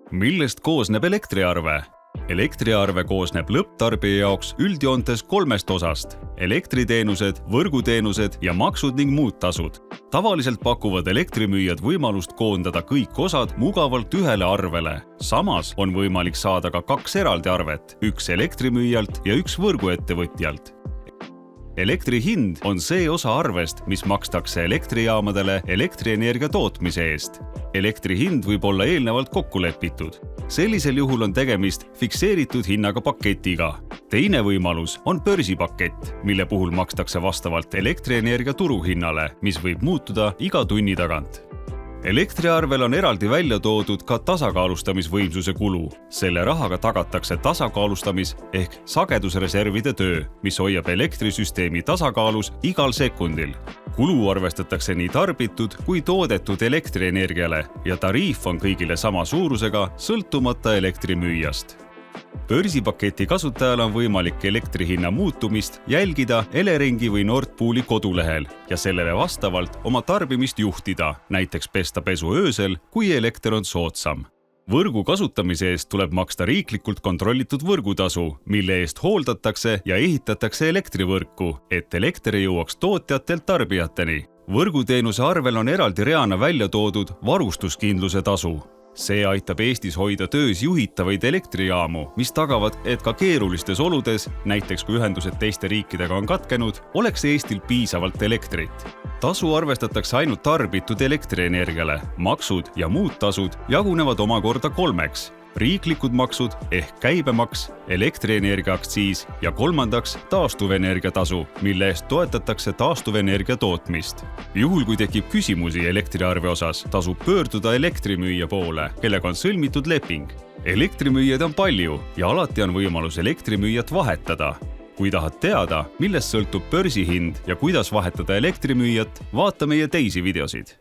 Millest koosneb elektriarve? Elektriarve koosneb lõpptarbija jaoks üldjoontes 3 osast: elektriteenused, võrguteenused ja maksud ning muud tasud. Tavaliselt pakuvad elektrimüüjad võimalust koondada kõik osad mugavalt ühele arvele. Samas on võimalik saada ka 2 eraldi arvet, üks elektrimüüjalt ja üks võrguettevõtjalt. Elektri hind on see osa arvest, mis makstakse elektrijaamadele elektrienergia tootmise eest. Elektri hind võib olla eelnevalt kokku lepitud. Sellisel juhul on tegemist fikseeritud hinnaga paketiga. Teine võimalus on börsipakett, mille puhul makstakse vastavalt elektrienergia turuhinnale, mis võib muutuda iga tunni tagant. Elektriarvel on eraldi välja toodud ka tasakaalustamisvõimsuse kulu. Selle rahaga tagatakse tasakaalustamis- ehk sagedusreservide töö, mis hoiab elektrisüsteemi tasakaalus igal sekundil. Kulu arvestatakse nii tarbitud kui toodetud elektrienergiale ja tariif on kõigile sama suurusega sõltumata elektrimüüjast. Börsipaketi kasutajal on võimalik elektrihinna muutumist jälgida Eleringi või Nord Pooli kodulehel ja sellele vastavalt oma tarbimist juhtida, näiteks pesta pesu öösel, kui elekter on soodsam. Võrgu kasutamise eest tuleb maksta riiklikult kontrollitud võrgutasu, mille eest hooldatakse ja ehitatakse elektrivõrku, et elekter jõuaks tootjatelt tarbijateni. Võrguteenuse arvel on eraldi reana välja toodud varustuskindluse tasu. See aitab Eestis hoida töös juhitavaid elektrijaamu, mis tagavad, et ka keerulistes oludes, näiteks kui ühendused teiste riikidega on katkenud, oleks Eestil piisavalt elektrit. Tasu arvestatakse ainult tarbitud elektrienergiale. Maksud ja muud tasud jagunevad omakorda 3: riiklikud maksud ehk käibemaks, elektrienergia aktsiis ja 3. taastuvenergia tasu, mille eest toetatakse taastuvenergia tootmist. Juhul kui tekib küsimusi elektriarve osas, tasub pöörduda elektrimüüja poole, kellega on sõlmitud leping. Elektrimüüjaid on palju ja alati on võimalus elektrimüüjat vahetada. Kui tahad teada, millest sõltub börsihind ja kuidas vahetada elektrimüüjat, vaata meie teisi videosid.